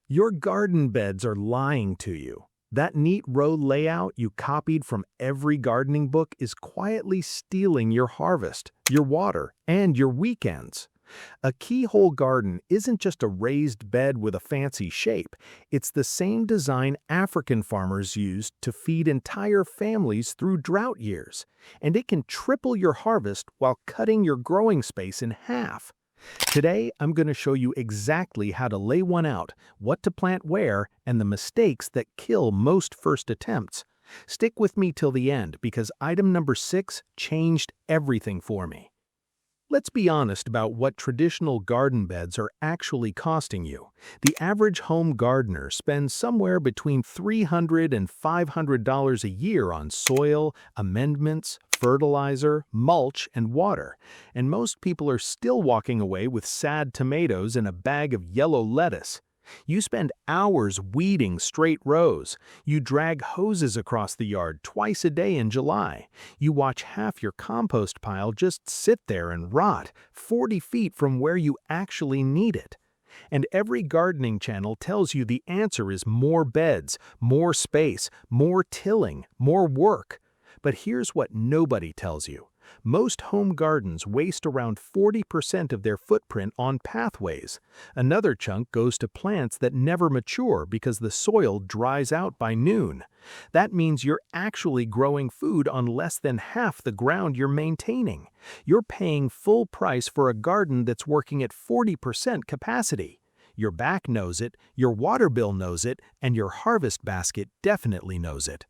Your garden beds are lying to you. That neat row layout you copied from every gardening book is quietly stealing your harvest, your water, and your weekends. A keyhole garden isn't just a raised bed with a fancy shape. It's the same design African farmers used to feed entire families through drought years. And it can triple your harvest while cutting your growing space in half. Today, I'm going to show you exactly how to lay one out, what to plant where, and the mistakes that kill most first attempts. Stick with me till the end because item number 6 changed everything for me. Let's be honest about what traditional garden beds are actually costing you. The average home gardener spends somewhere between $300 and $500 a year on soil, amendments, fertilizer, mulch, and water. And most people are still walking away with sad tomatoes and a bag of yellow lettuce. You spend hours weeding straight rows. You drag hoses across the yard twice a day in July. You watch half your compost pile just sit there and rot 40 feet from where you actually need it. And every gardening channel tells you the answer is more beds, more space, more tilling, more work. But here's what nobody tells you. Most home gardens waste around 40% of their footprint on pathways. Another chunk goes to plants that never mature because the soil dries out by noon. That means you're actually growing food on less than half the ground you're maintaining. You're paying full price for a garden that's working at 40% capacity. Your back knows it, your water bill knows it, and your harvest basket definitely knows it.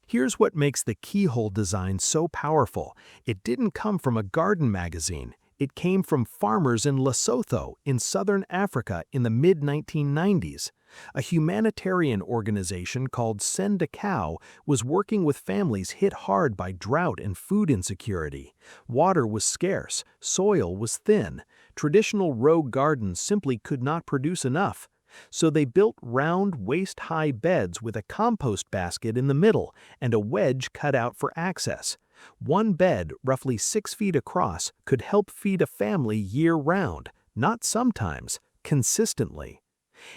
Here's what makes the keyhole design so powerful. It didn't come from a garden magazine. It came from farmers in Lesotho, in southern Africa in the mid-1990s. A humanitarian organization called Send a Cow was working with families hit hard by drought and food insecurity. Water was scarce, soil was thin. Traditional row gardens simply could not produce enough. So they built round, waist-high beds with a compost basket in the middle and a wedge cut out for access. One bed, roughly 6 feet across, could help feed a family year-round, not sometimes, consistently.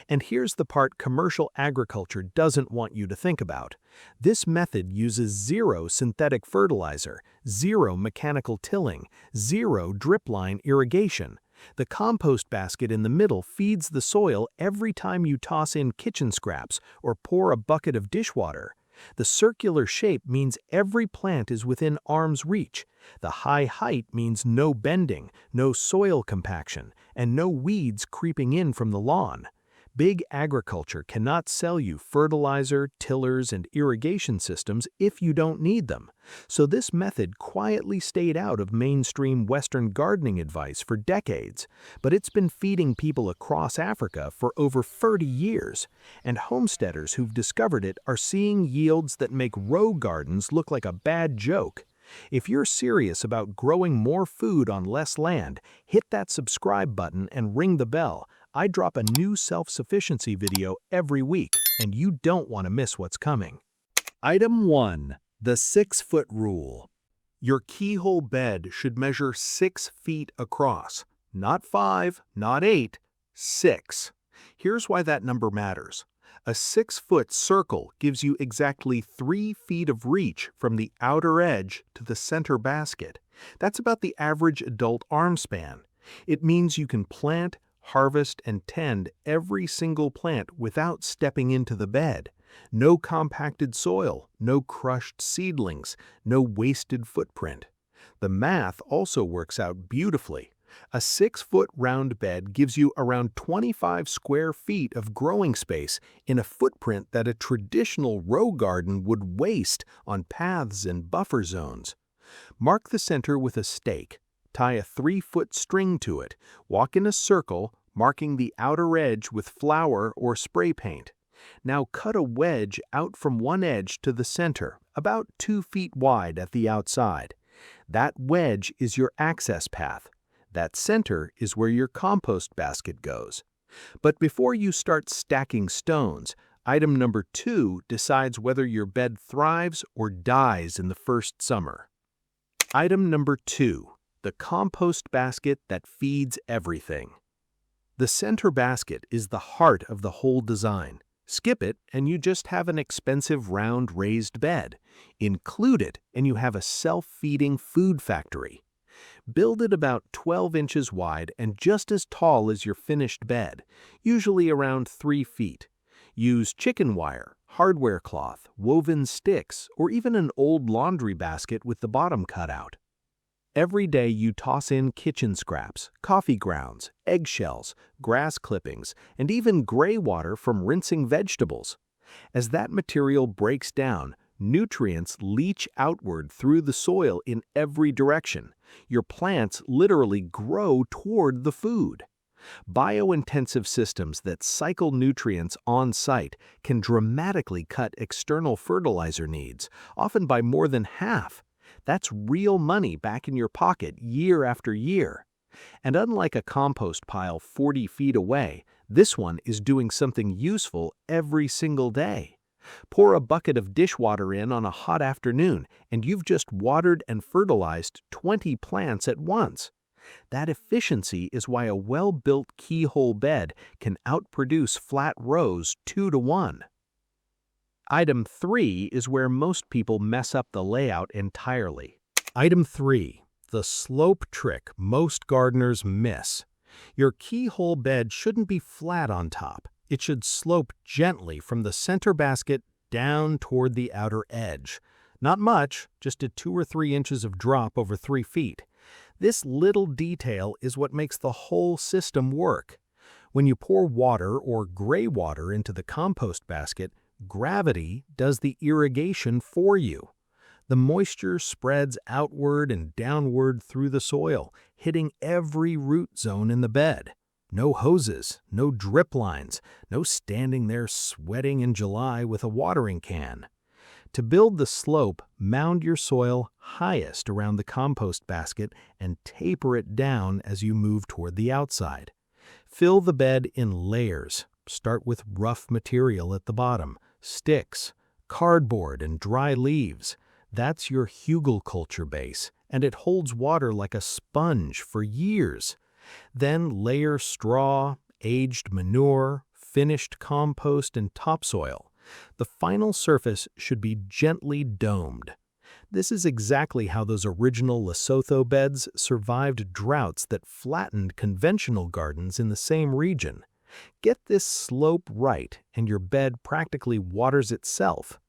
And here's the part commercial agriculture doesn't want you to think about. This method uses zero synthetic fertilizer, zero mechanical tilling, zero drip line irrigation. The compost basket in the middle feeds the soil every time you toss in kitchen scraps or pour a bucket of dishwater. The circular shape means every plant is within arm's reach. The high height means no bending, no soil compaction, and no weeds creeping in from the lawn. Big agriculture cannot sell you fertilizer, tillers, and irrigation systems if you don't need them. So this method quietly stayed out of mainstream Western gardening advice for decades, but it's been feeding people across Africa for over 30 years, and homesteaders who've discovered it are seeing yields that make row gardens look like a bad joke. If you're serious about growing more food on less land, hit that subscribe button and ring the bell. I drop a new self-sufficiency video every week, and you don't want to miss what's coming. Item 1. The 6-foot rule. Your keyhole bed should measure 6 feet across. Not 5, not 8, 6. Here's why that number matters. A 6-foot circle gives you exactly 3 feet of reach from the outer edge to the center basket. That's about the average adult arm span. It means you can plant, harvest, and tend every single plant without stepping into the bed. No compacted soil, no crushed seedlings, no wasted footprint. The math also works out beautifully. A 6-foot round bed gives you around 25 square feet of growing space in a footprint that a traditional row garden would waste on paths and buffer zones. Mark the center with a stake. Tie a 3-foot string to it. Walk in a circle, marking the outer edge with flour or spray paint. Now cut a wedge out from one edge to the center, about 2 feet wide at the outside. That wedge is your access path. That center is where your compost basket goes. But before you start stacking stones, item number 2 decides whether your bed thrives or dies in the first summer. Item number 2. The compost basket that feeds everything. The center basket is the heart of the whole design. Skip it, and you just have an expensive round raised bed. Include it, and you have a self-feeding food factory. Build it about 12 inches wide and just as tall as your finished bed, usually around 3 feet. Use chicken wire, hardware cloth, woven sticks, or even an old laundry basket with the bottom cut out. Every day you toss in kitchen scraps, coffee grounds, eggshells, grass clippings, and even gray water from rinsing vegetables. As that material breaks down, nutrients leach outward through the soil in every direction. Your plants literally grow toward the food. Bio-intensive systems that cycle nutrients on-site can dramatically cut external fertilizer needs, often by more than half. That's real money back in your pocket year after year. And unlike a compost pile 40 feet away, this one is doing something useful every single day. Pour a bucket of dishwater in on a hot afternoon, and you've just watered and fertilized 20 plants at once. That efficiency is why a well-built keyhole bed can outproduce flat rows 2 to 1. Item 3 is where most people mess up the layout entirely. Item 3, the slope trick most gardeners miss. Your keyhole bed shouldn't be flat on top. It should slope gently from the center basket down toward the outer edge. Not much, just a 2 or 3 inches of drop over 3 feet. This little detail is what makes the whole system work. When you pour water or gray water into the compost basket, gravity does the irrigation for you. The moisture spreads outward and downward through the soil, hitting every root zone in the bed. No hoses, no drip lines, no standing there sweating in July with a watering can. To build the slope, mound your soil highest around the compost basket and taper it down as you move toward the outside. Fill the bed in layers. Start with rough material at the bottom, sticks, cardboard, and dry leaves. That's your hugelkultur base, and it holds water like a sponge for years. Then layer straw, aged manure, finished compost, and topsoil. The final surface should be gently domed. This is exactly how those original Lesotho beds survived droughts that flattened conventional gardens in the same region. Get this slope right, and your bed practically waters itself.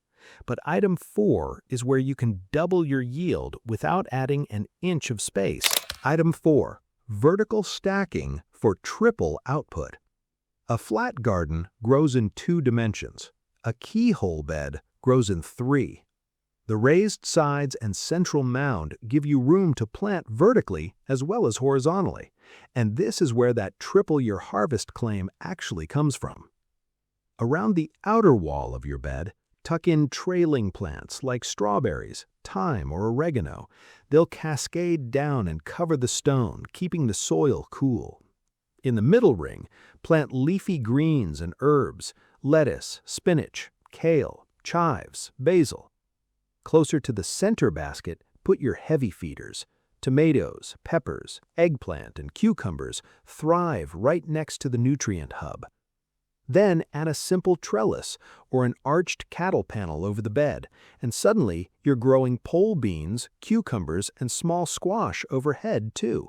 But item 4 is where you can double your yield without adding an inch of space. Item 4. Vertical stacking for triple output. A flat garden grows in 2 dimensions. A keyhole bed grows in 3. The raised sides and central mound give you room to plant vertically as well as horizontally, and this is where that triple your harvest claim actually comes from. Around the outer wall of your bed, tuck in trailing plants like strawberries, thyme, or oregano. They'll cascade down and cover the stone, keeping the soil cool. In the middle ring, plant leafy greens and herbs, lettuce, spinach, kale, chives, basil. Closer to the center basket, put your heavy feeders. Tomatoes, peppers, eggplant, and cucumbers thrive right next to the nutrient hub. Then add a simple trellis or an arched cattle panel over the bed, and suddenly you're growing pole beans, cucumbers, and small squash overhead too.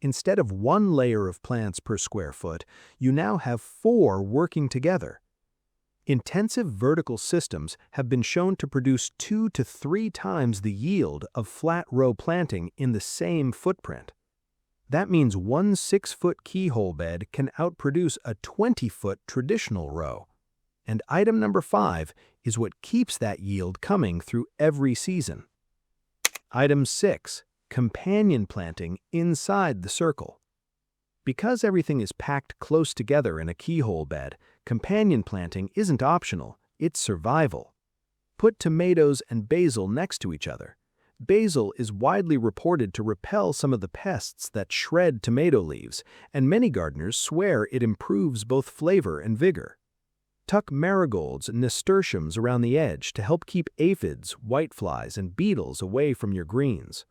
Instead of 1 layer of plants per square foot, you now have 4 working together. Intensive vertical systems have been shown to produce 2 to 3 times the yield of flat row planting in the same footprint. That means 1 6-foot keyhole bed can outproduce a 20-foot traditional row. And item number 5 is what keeps that yield coming through every season. Item 6. Companion planting inside the circle. Because everything is packed close together in a keyhole bed, companion planting isn't optional, it's survival. Put tomatoes and basil next to each other. Basil is widely reported to repel some of the pests that shred tomato leaves, and many gardeners swear it improves both flavor and vigor. Tuck marigolds and nasturtiums around the edge to help keep aphids, whiteflies, and beetles away from your greens.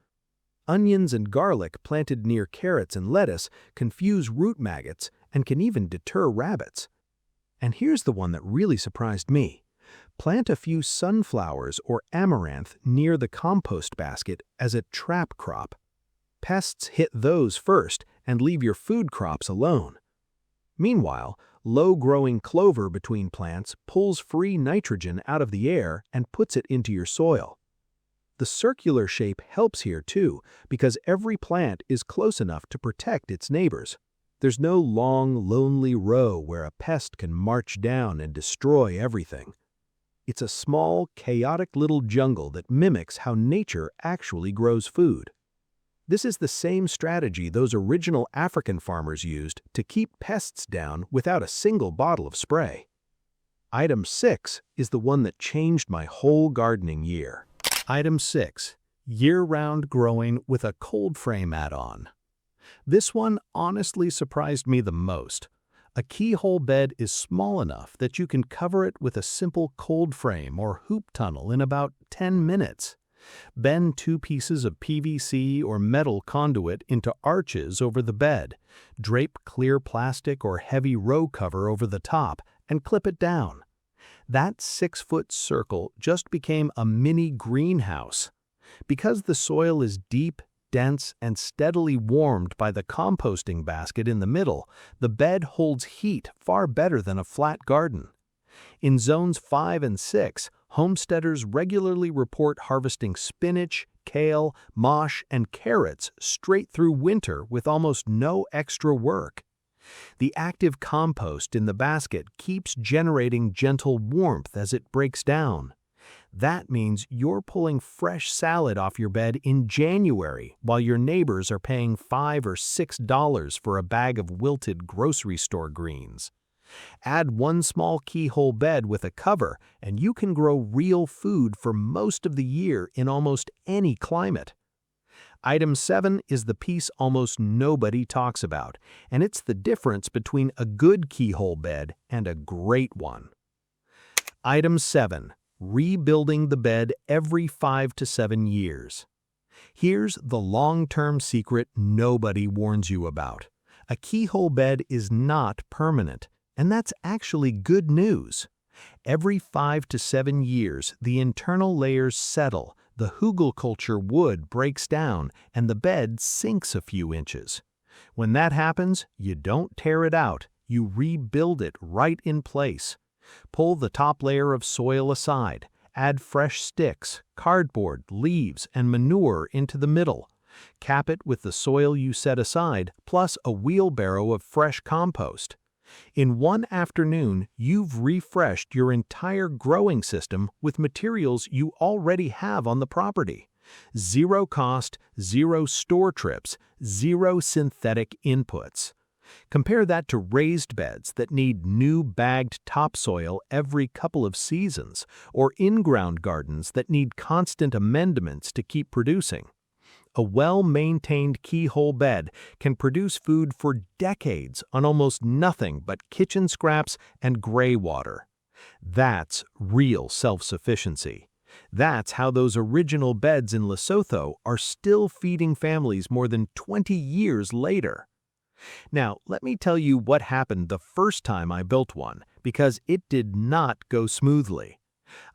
Onions and garlic planted near carrots and lettuce confuse root maggots and can even deter rabbits. And here's the one that really surprised me. Plant a few sunflowers or amaranth near the compost basket as a trap crop. Pests hit those first and leave your food crops alone. Meanwhile, low-growing clover between plants pulls free nitrogen out of the air and puts it into your soil. The circular shape helps here too, because every plant is close enough to protect its neighbors. There's no long, lonely row where a pest can march down and destroy everything. It's a small, chaotic little jungle that mimics how nature actually grows food. This is the same strategy those original African farmers used to keep pests down without a single bottle of spray. Item 6 is the one that changed my whole gardening year. Item 6. Year-round growing with a cold frame add-on. This one honestly surprised me the most. A keyhole bed is small enough that you can cover it with a simple cold frame or hoop tunnel in about 10 minutes. Bend 2 pieces of PVC or metal conduit into arches over the bed, drape clear plastic or heavy row cover over the top, and clip it down. That 6-foot circle just became a mini greenhouse. Because the soil is deep, dense, and steadily warmed by the composting basket in the middle, the bed holds heat far better than a flat garden. In zones 5 and 6, homesteaders regularly report harvesting spinach, kale, mosh, and carrots straight through winter with almost no extra work. The active compost in the basket keeps generating gentle warmth as it breaks down. That means you're pulling fresh salad off your bed in January while your neighbors are paying $5 or $6 for a bag of wilted grocery store greens. Add one small keyhole bed with a cover, and you can grow real food for most of the year in almost any climate. Item 7 is the piece almost nobody talks about, and it's the difference between a good keyhole bed and a great one. Item 7. Rebuilding the bed every 5 to 7 years. Here's the long-term secret nobody warns you about. A keyhole bed is not permanent, and that's actually good news. Every 5 to 7 years, the internal layers settle, the hugelkultur wood breaks down, and the bed sinks a few inches. When that happens, you don't tear it out, you rebuild it right in place. Pull the top layer of soil aside, add fresh sticks, cardboard, leaves, and manure into the middle. Cap it with the soil you set aside, plus a wheelbarrow of fresh compost. In one afternoon, you've refreshed your entire growing system with materials you already have on the property. Zero cost, zero store trips, zero synthetic inputs. Compare that to raised beds that need new bagged topsoil every couple of seasons, or in-ground gardens that need constant amendments to keep producing. A well-maintained keyhole bed can produce food for decades on almost nothing but kitchen scraps and gray water. That's real self-sufficiency. That's how those original beds in Lesotho are still feeding families more than 20 years later. Now, let me tell you what happened the first time I built one, because it did not go smoothly.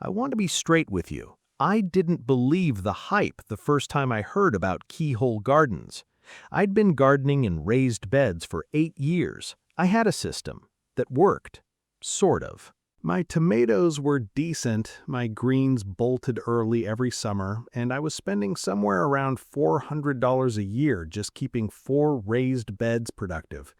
I want to be straight with you. I didn't believe the hype the first time I heard about keyhole gardens. I'd been gardening in raised beds for 8 years. I had a system that worked. Sort of. My tomatoes were decent, my greens bolted early every summer, and I was spending somewhere around $400 a year just keeping 4 raised beds productive.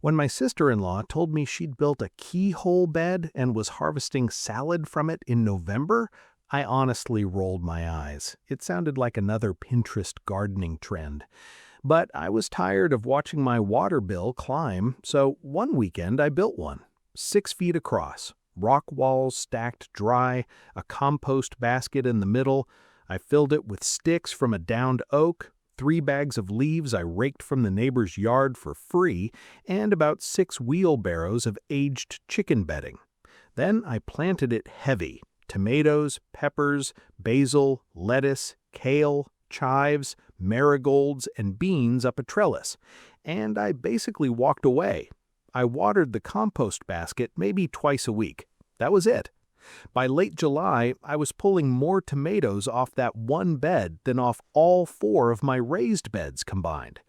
When my sister-in-law told me she'd built a keyhole bed and was harvesting salad from it in November, I honestly rolled my eyes. It sounded like another Pinterest gardening trend. But I was tired of watching my water bill climb, so one weekend I built one. 6 feet across. Rock walls stacked dry, a compost basket in the middle. I filled it with sticks from a downed oak, 3 bags of leaves I raked from the neighbor's yard for free, and about 6 wheelbarrows of aged chicken bedding. Then I planted it heavy: tomatoes, peppers, basil, lettuce, kale, chives, marigolds, and beans up a trellis, and I basically walked away. I watered the compost basket maybe twice a week. That was it. By late July, I was pulling more tomatoes off that one bed than off all 4 of my raised beds combined.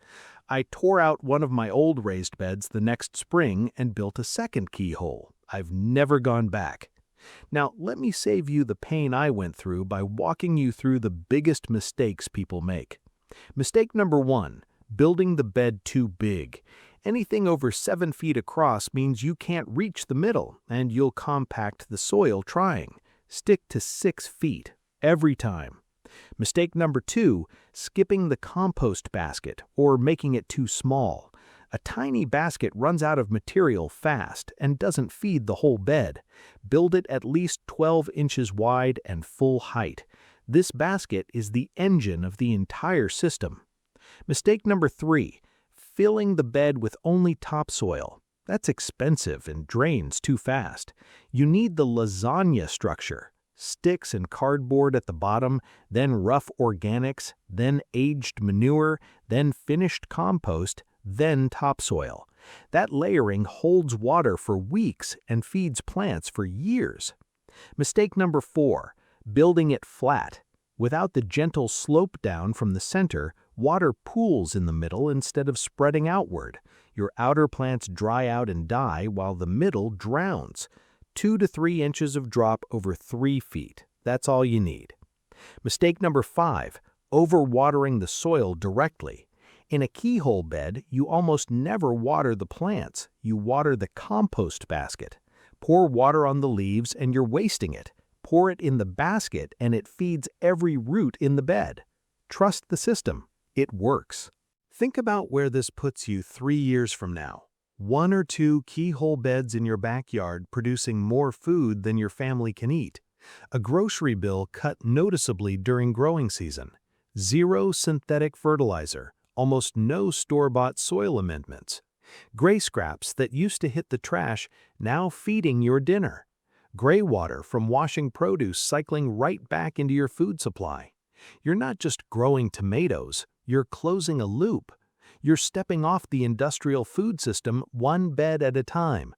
I tore out one of my old raised beds the next spring and built a second keyhole. I've never gone back. Now, let me save you the pain I went through by walking you through the biggest mistakes people make. Mistake number 1, building the bed too big. Anything over 7 feet across means you can't reach the middle, and you'll compact the soil trying. Stick to 6 feet every time. Mistake number 2, skipping the compost basket or making it too small. A tiny basket runs out of material fast and doesn't feed the whole bed. Build it at least 12 inches wide and full height. This basket is the engine of the entire system. Mistake number 3, filling the bed with only topsoil. That's expensive and drains too fast. You need the lasagna structure. Sticks and cardboard at the bottom, then rough organics, then aged manure, then finished compost, then topsoil. That layering holds water for weeks and feeds plants for years. Mistake number 4, building it flat. Without the gentle slope down from the center, water pools in the middle instead of spreading outward. Your outer plants dry out and die while the middle drowns. 2 to 3 inches of drop over 3 feet. That's all you need. Mistake number 5, overwatering the soil directly. In a keyhole bed, you almost never water the plants. You water the compost basket. Pour water on the leaves and you're wasting it. Pour it in the basket and it feeds every root in the bed. Trust the system. It works. Think about where this puts you 3 years from now. 1 or 2 keyhole beds in your backyard producing more food than your family can eat. A grocery bill cut noticeably during growing season. 0 synthetic fertilizer. Almost no store-bought soil amendments. Gray scraps that used to hit the trash now feeding your dinner. Gray water from washing produce cycling right back into your food supply. You're not just growing tomatoes, you're closing a loop. You're stepping off the industrial food system one bed at a time.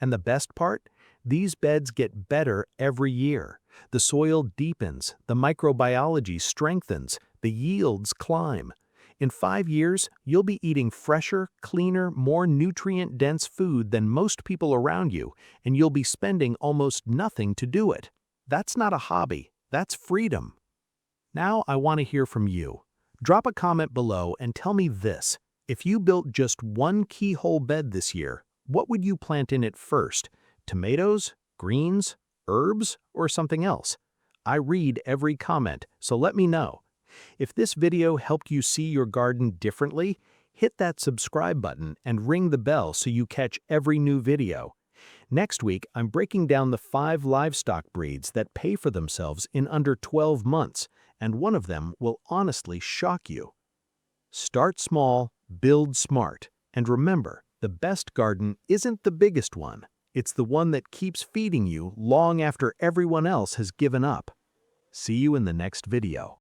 And the best part? These beds get better every year. The soil deepens, the microbiology strengthens, the yields climb. In 5 years, you'll be eating fresher, cleaner, more nutrient-dense food than most people around you, and you'll be spending almost nothing to do it. That's not a hobby, that's freedom. Now I want to hear from you. Drop a comment below and tell me this. If you built just 1 keyhole bed this year, what would you plant in it first? Tomatoes, greens, herbs, or something else? I read every comment, so let me know. If this video helped you see your garden differently, hit that subscribe button and ring the bell so you catch every new video. Next week, I'm breaking down the 5 livestock breeds that pay for themselves in under 12 months, and one of them will honestly shock you. Start small, build smart, and remember, the best garden isn't the biggest one. It's the one that keeps feeding you long after everyone else has given up. See you in the next video.